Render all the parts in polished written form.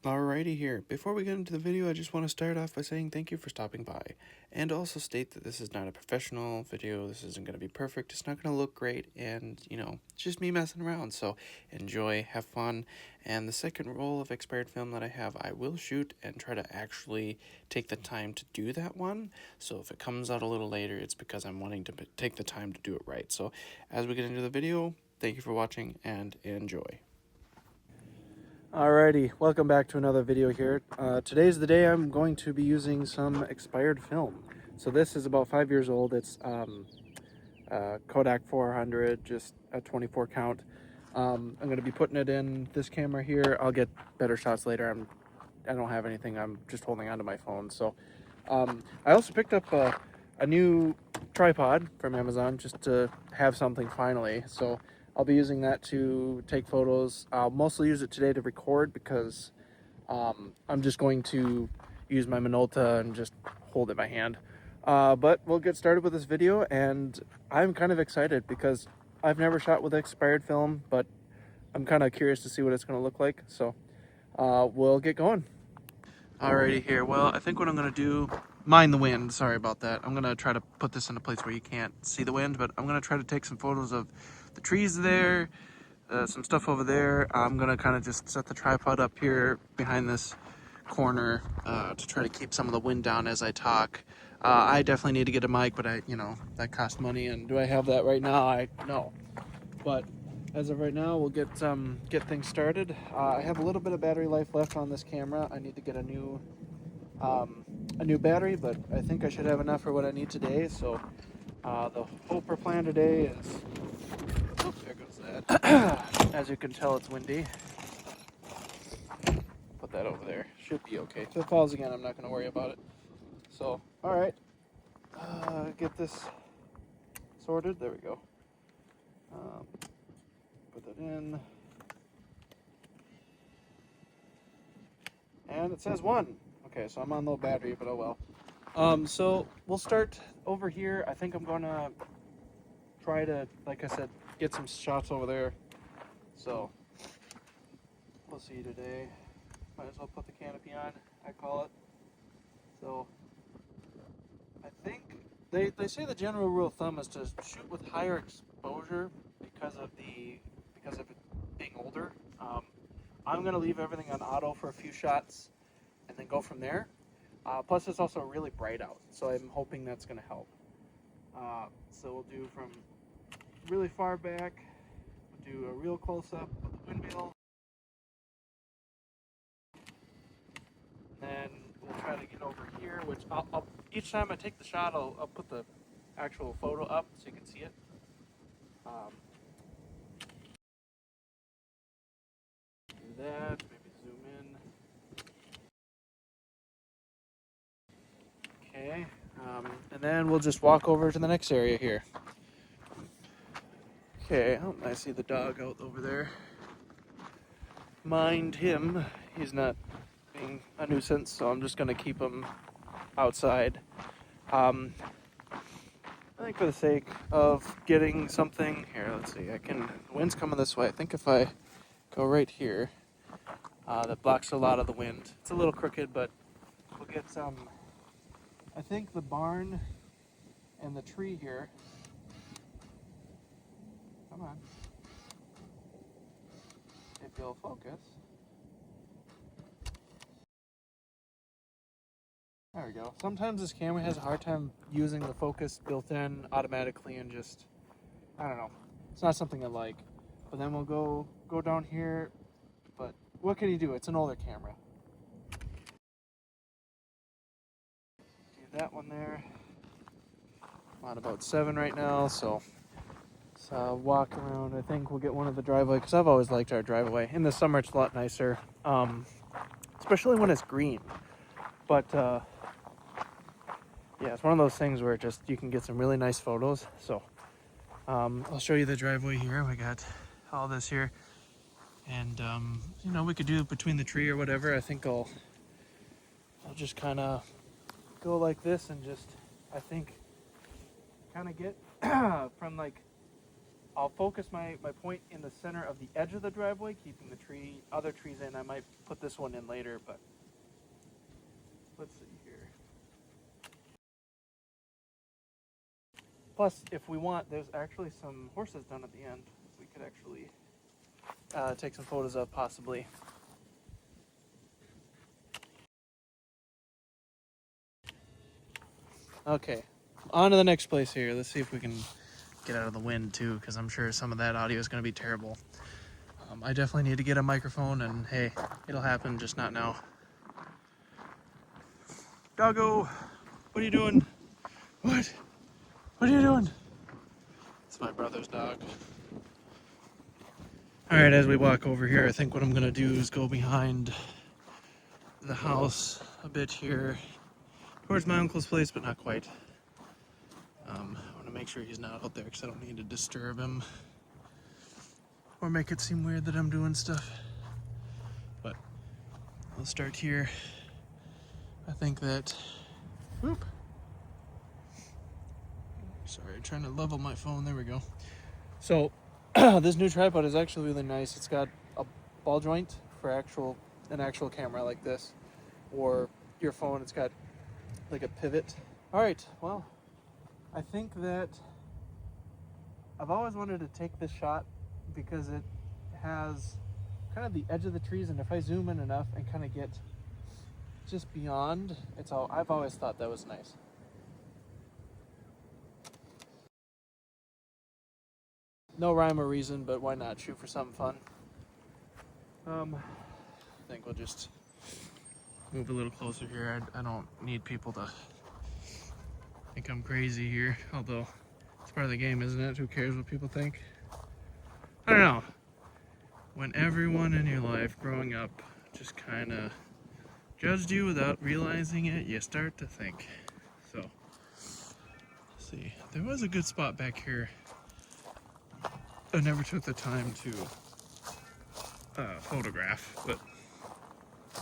Alrighty here. Before we get into the video, I just want to start off by saying thank you for stopping by, and also state that this is not a professional video. This isn't going to be perfect. It's not going to look great, and it's just me messing around. So enjoy, have fun. And the second roll of expired film that I have, I will shoot and try to actually take the time to do that one. So if it comes out a little later, it's because I'm wanting to take the time to do it right. So as we get into the video, thank you for watching and enjoy. Alrighty, welcome back to another video here. Today's the day I'm going to be using some expired film. So this is about 5 years old. It's Kodak 400, just a 24 count. I'm going to be putting it in this camera here. I'll get better shots later. I don't have anything. I'm just holding onto my phone. So I also picked up a new tripod from Amazon just to have something finally. So I'll be using that to take photos. I'll mostly use it today to record because I'm just going to use my Minolta and just hold it in my hand. But we'll get started with this video, and I'm kind of excited because I've never shot with expired film, but I'm kind of curious to see what it's going to look like. So we'll get going. Alrighty here. Well, I think what I'm going to do, mind the wind, sorry about that. I'm going to try to put this in a place where you can't see the wind, but I'm going to try to take some photos of the trees there, some stuff over there. I'm going to kind of just set the tripod up here behind this corner to try to keep some of the wind down as I talk. I definitely need to get a mic, but that costs money, and do I have that right now? No. But as of right now, we'll get things started. I have a little bit of battery life left on this camera. I need to get a new battery, but I think I should have enough for what I need today. So the hope or plan today is, oops, there goes that. As you can tell, it's windy. Put that over there. Should be okay. If it falls again, I'm not going to worry about it. So, all right, get this sorted. There we go. Put that in. And it says 1. Okay, so I'm on low battery, but oh well. So we'll start over here. I think I'm gonna try to, like I said, get some shots over there. So we'll see today. Might as well put the canopy on, I call it. So I think they say the general rule of thumb is to shoot with higher exposure because of it being older. I'm gonna leave everything on auto for a few shots and then go from there. Plus it's also really bright out, so I'm hoping that's gonna help. So we'll do from really far back, we'll do a real close-up of the windmill, and then we'll try to get over here, which I'll each time I take the shot, I'll put the actual photo up so you can see it. Do that, maybe zoom in. Okay, and then we'll just walk over to the next area here. Okay, oh, I see the dog out over there. Mind him, he's not being a nuisance, so I'm just going to keep him outside. I think for the sake of getting something, here, let's see, the wind's coming this way. I think if I go right here, that blocks a lot of the wind. It's a little crooked, but we'll get some, I think the barn and the tree here. Come on. If you'll focus. There we go. Sometimes this camera has a hard time using the focus built in automatically and just, I don't know. It's not something I like. But then we'll go down here. But what can you do? It's an older camera. Do that one there. I'm on about 7 right now, so walk around. I think we'll get one of the driveway, because I've always liked our driveway. In the summer, it's a lot nicer, especially when it's green. But yeah, it's one of those things where you can get some really nice photos. So I'll show you the driveway here. We got all this here, and we could do it between the tree or whatever. I think I'll just kind of go like this and just, I think, kind of get from like I'll focus my point in the center of the edge of the driveway, keeping the other trees in. I might put this one in later, but let's see here. Plus, if we want, there's actually some horses down at the end. We could actually take some photos of, possibly. Okay, on to the next place here. Let's see if we can get out of the wind too, because I'm sure some of that audio is going to be terrible. I definitely need to get a microphone, and hey, it'll happen, just not now. Doggo, what are you doing? What? What are you doing? It's my brother's dog. Alright, as we walk over here, I think what I'm going to do is go behind the house a bit here, towards my uncle's place, but not quite. I want to make sure he's not out there, because I don't need to disturb him or make it seem weird that I'm doing stuff. But I'll start here. I think that, whoop. Sorry, trying to level my phone. There we go. So this new tripod is actually really nice. It's got a ball joint for an actual camera like this, or your phone. It's got like a pivot. All right, well, I think that I've always wanted to take this shot because it has kind of the edge of the trees, and if I zoom in enough and kind of get just beyond, I've always thought that was nice. No rhyme or reason, but why not shoot for something fun? I think we'll just move a little closer here. I don't need people to think I'm crazy here, although it's part of the game, isn't it? Who cares what people think? I don't know. When everyone in your life growing up just kind of judged you without realizing it, you start to think. So, let's see. There was a good spot back here. I never took the time to photograph, but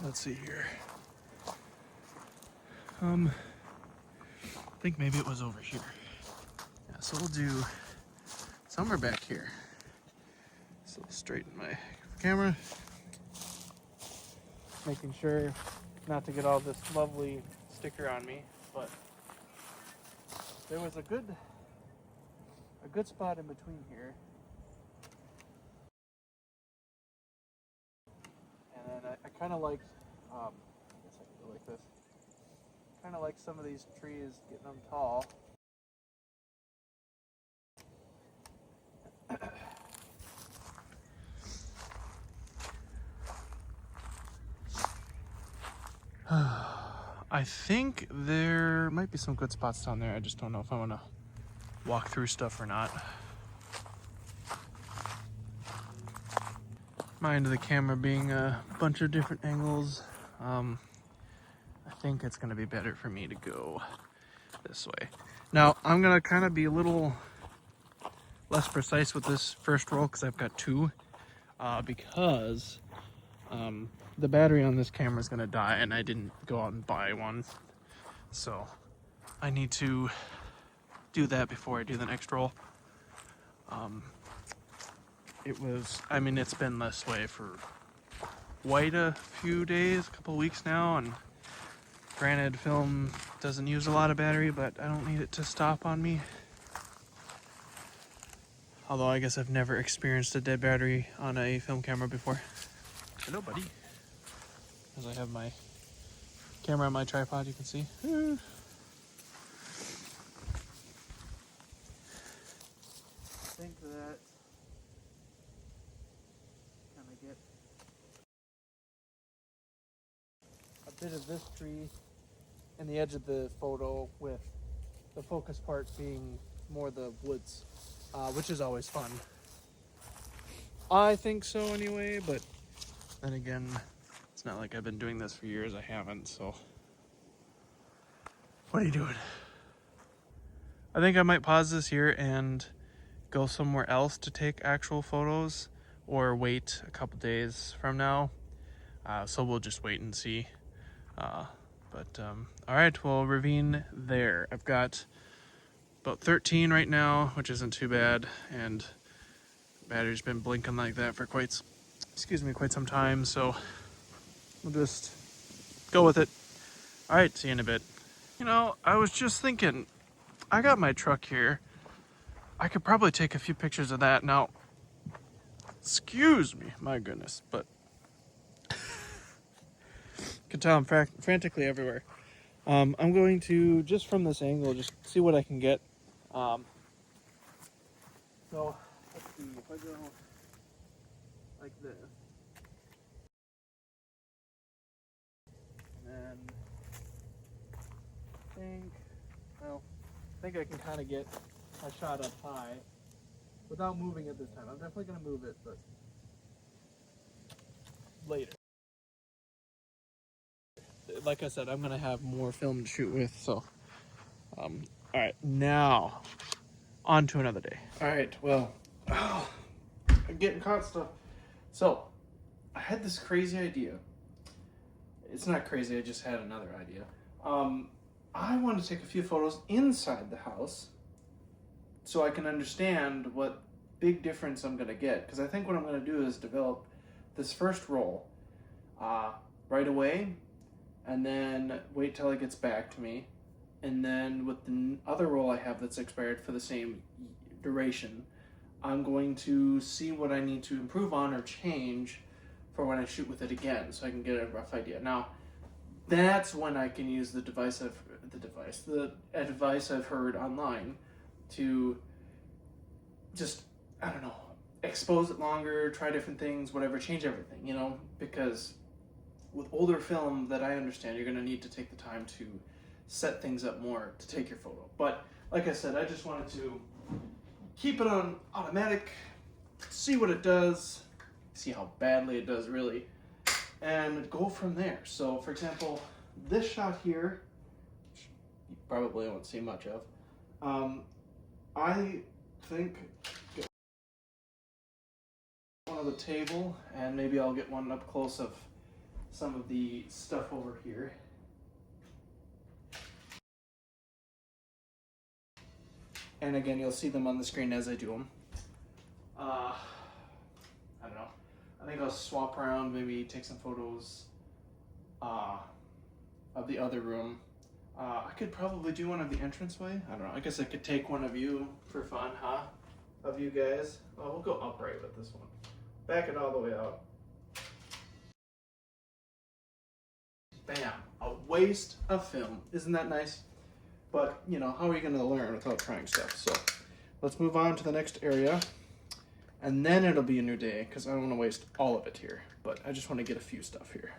let's see here. I think maybe it was over here. Yeah, so we'll do somewhere back here. So straighten my camera, making sure not to get all this lovely sticker on me, but there was a good spot in between here. And then I kind of liked, I guess I can go like this, kind of like some of these trees, getting them tall. I think there might be some good spots down there. I just don't know if I want to walk through stuff or not. Mind the camera being a bunch of different angles. I think it's going to be better for me to go this way. Now, I'm going to kind of be a little less precise with this first roll because I've got two. Because the battery on this camera is going to die and I didn't go out and buy one. So I need to do that before I do the next roll. It's been this way for quite a few days, a couple weeks now, and granted, film doesn't use a lot of battery, but I don't need it to stop on me. Although I guess I've never experienced a dead battery on a film camera before. Hello, buddy. As I have my camera on my tripod, you can see. I think that kind of get a bit of this tree in the edge of the photo, with the focus part being more the woods, which is always fun. I think so anyway, but then again, it's not like I've been doing this for years. I haven't, so. What are you doing? I think I might pause this here and go somewhere else to take actual photos, or wait a couple days from now. So we'll just wait and see. All right, we'll ravine there. I've got about 13 right now, which isn't too bad, and Battery's been blinking like that for quite some time, so we'll just go with it. All right, see you in a bit. You know, I was just thinking, I got my truck here. I could probably take a few pictures of that now. Excuse me, my goodness, but you can tell I'm frantically everywhere. I'm going to, just from this angle, just see what I can get. So, let's see, if I go like this, and I think I can kind of get a shot up high without moving it this time. I'm definitely going to move it, but later. Like I said, I'm going to have more film to shoot with, so. All right, now, on to another day. All right, well, I'm getting caught stuff. So, I had this crazy idea. It's not crazy, I just had another idea. I want to take a few photos inside the house so I can understand what big difference I'm going to get. Because I think what I'm going to do is develop this first roll right away, and then wait till it gets back to me. And then with the other roll I have that's expired for the same duration, I'm going to see what I need to improve on or change for when I shoot with it again, so I can get a rough idea. Now, that's when I can use the advice I've heard online to just, I don't know, expose it longer, try different things, whatever, change everything, you know, because with older film that I understand, you're going to need to take the time to set things up more to take your photo. But like I said, I just wanted to keep it on automatic, see what it does, see how badly it does really, and go from there. So for example, this shot here, you probably won't see much of, I think get one of the table, and maybe I'll get one up close of some of the stuff over here. And again, you'll see them on the screen as I do them. I don't know. I think I'll swap around, maybe take some photos of the other room. I could probably do one of the entranceway. I don't know. I guess I could take one of you for fun, huh? Of you guys. Oh, we'll go upright with this one. Back it all the way out. Bam. A waste of film. Isn't that nice? But, you know, how are you going to learn without trying stuff? So, let's move on to the next area. And then it'll be a new day, because I don't want to waste all of it here. But I just want to get a few stuff here.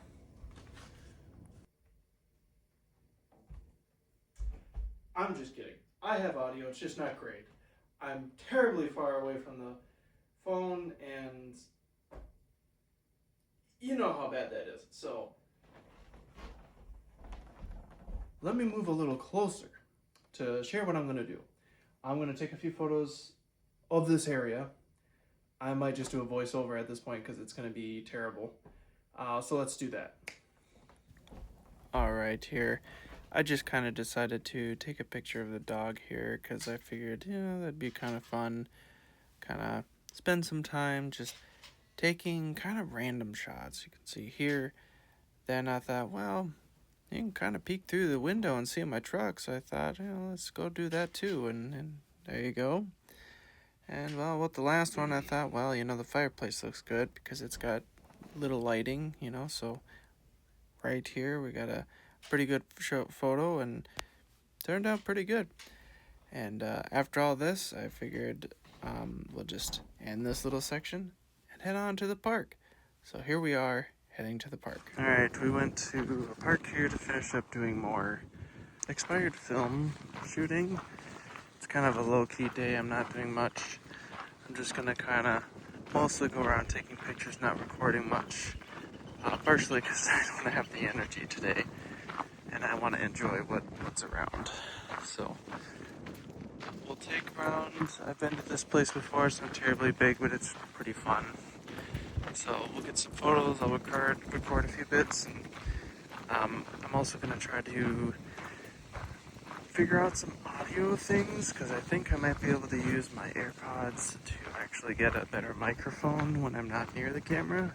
I'm just kidding. I have audio, it's just not great. I'm terribly far away from the phone, and you know how bad that is. So, let me move a little closer to share what I'm going to do. I'm going to take a few photos of this area. I might just do a voiceover at this point because it's going to be terrible. So let's do that. All right, here. I just kind of decided to take a picture of the dog here because I figured, you know, that'd be kind of fun. Kind of spend some time just taking kind of random shots. You can see here. Then I thought, well, you can kind of peek through the window and see my truck. So I thought, you know, let's go do that too. And there you go. And well, with the last one, I thought, well, you know, the fireplace looks good because it's got little lighting, you know. So right here, we got a pretty good photo and turned out pretty good. And after all this, I figured we'll just end this little section and head on to the park. So here we are, heading to the park. All right, we went to a park here to finish up doing more expired film shooting. It's kind of a low-key day. I'm not doing much. I'm just gonna kind of mostly go around taking pictures, not recording much. Partially because I don't have the energy today, and I want to enjoy what's around. So we'll take rounds. I've been to this place before. It's not terribly big, but it's pretty fun. So we'll get some photos. I'll record a few bits, and I'm also gonna try to figure out some audio things because I think I might be able to use my AirPods to actually get a better microphone when I'm not near the camera.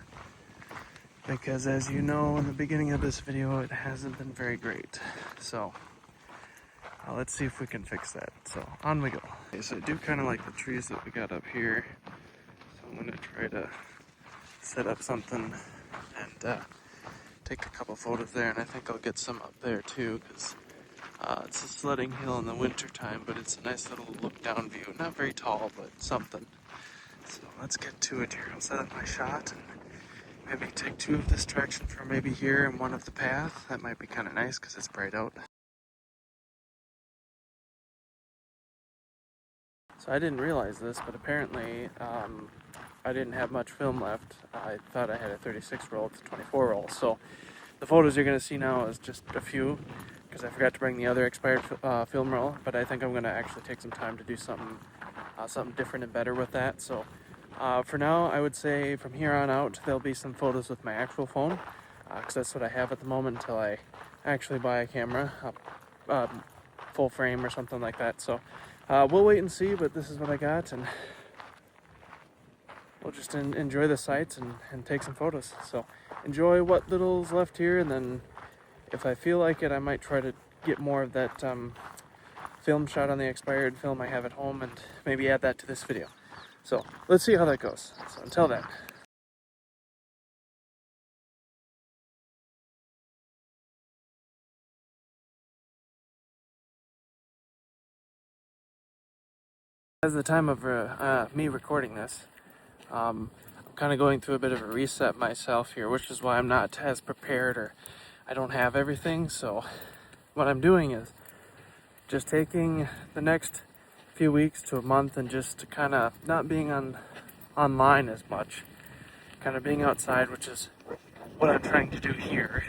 Because as you know, in the beginning of this video, it hasn't been very great. So let's see if we can fix that. So on we go. Okay, so I do kind of like the trees that we got up here. So I'm going to try to set up something and take a couple photos there. And I think I'll get some up there too because it's a sledding hill in the winter time, but it's a nice little look down view. Not very tall, but something. So let's get to it here. I'll set up my shot and maybe take two of this direction for maybe here and one of the path. That might be kind of nice because it's bright out. So I didn't realize this, but apparently I didn't have much film left. I thought I had a 36 roll, it's a 24 roll. So the photos you're going to see now is just a few because I forgot to bring the other expired film roll, but I think I'm going to actually take some time to do something different and better with that. So for now, I would say from here on out, there'll be some photos with my actual phone, because that's what I have at the moment until I actually buy a camera, full frame or something like that. So we'll wait and see, but this is what I got, and we'll just enjoy the sights and take some photos. So enjoy what little's left here, and then if I feel like it, I might try to get more of that film shot on the expired film I have at home and maybe add that to this video. So let's see how that goes. So until then. As the time of me recording this, I'm kind of going through a bit of a reset myself here, which is why I'm not as prepared or I don't have everything. So what I'm doing is just taking the next few weeks to a month and just kind of not being online as much, kind of being outside, which is what I'm trying to do here,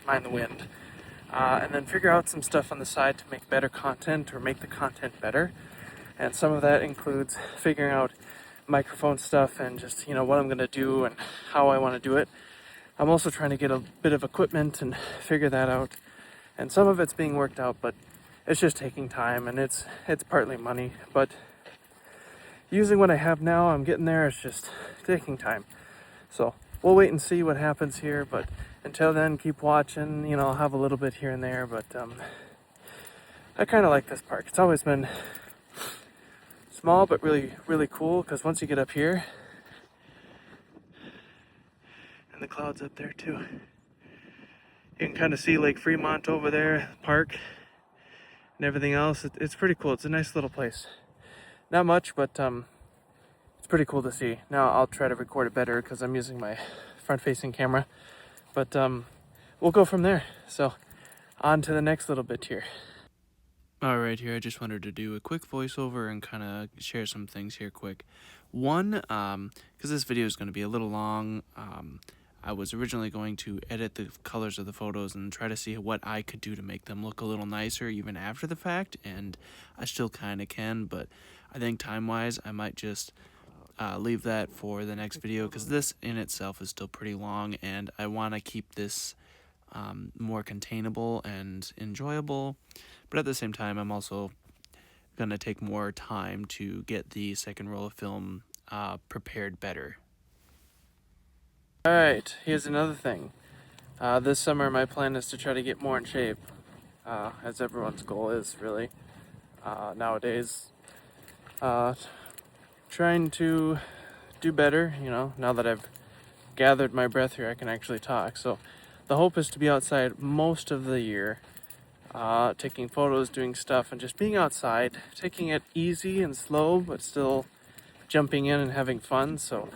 mind the wind, and then figure out some stuff on the side to make better content or make the content better. And some of that includes figuring out microphone stuff and just, what I'm going to do and how I want to do it. I'm also trying to get a bit of equipment and figure that out. And some of it's being worked out, but it's just taking time, and it's partly money. But using what I have now, I'm getting there. It's just taking time. So we'll wait and see what happens here. But until then, keep watching. I'll have a little bit here and there. But I kind of like this park. It's always been small, but really, really cool. Because once you get up here, and the clouds up there too, you can kind of see Lake Fremont over there, the park, and everything else. It's pretty cool. It's a nice little place. Not much, but it's pretty cool to see. Now I'll try to record it better because I'm using my front-facing camera. But we'll go from there. So on to the next little bit here. Alright, here I just wanted to do a quick voiceover and kind of share some things here quick. One, because this video is going to be a little long, I was originally going to edit the colors of the photos and try to see what I could do to make them look a little nicer even after the fact, and I still kind of can, but I think time-wise I might just leave that for the next video because this in itself is still pretty long and I want to keep this more containable and enjoyable, but at the same time I'm also going to take more time to get the second roll of film prepared better. Alright, here's another thing. This summer my plan is to try to get more in shape, as everyone's goal is really nowadays. Trying to do better, now that I've gathered my breath here I can actually talk. So the hope is to be outside most of the year, taking photos, doing stuff, and just being outside, taking it easy and slow, but still jumping in and having fun. So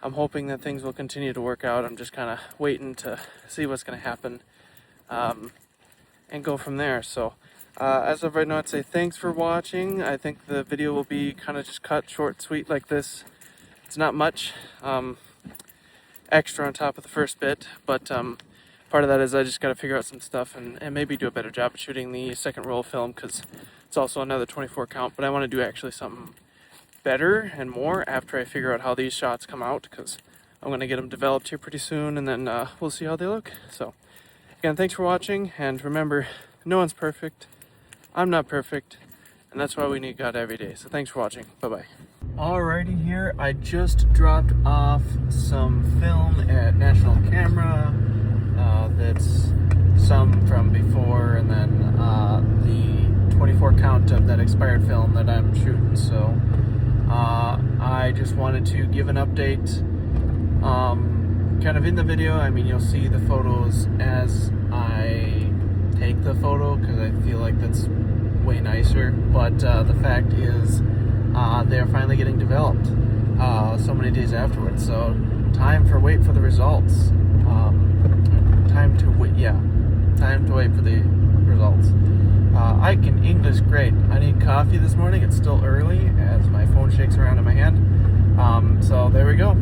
I'm hoping that things will continue to work out. I'm just kind of waiting to see what's going to happen and go from there. So as of right now, I'd say thanks for watching. I think the video will be kind of just cut short, sweet like this. It's not much extra on top of the first bit, but part of that is I just got to figure out some stuff and maybe do a better job of shooting the second roll of film because it's also another 24 count, but I want to do actually something better and more after I figure out how these shots come out because I'm going to get them developed here pretty soon, and then we'll see how they look. So again, thanks for watching, and remember, no one's perfect. I'm not perfect. And that's why we need God every day. So thanks for watching. Bye-bye. Alrighty, here I just dropped off some film at National Camera. That's some from before, and then the 24 count of that expired film that I'm shooting. So I just wanted to give an update kind of in the video. I mean, you'll see the photos as I take the photo because I feel like that's way nicer, but the fact is they're finally getting developed so many days afterwards. So time to wait for the results. Time to wait for the results. I can English great. I need coffee this morning. It's still early as my phone shakes around in my hand. So there we go.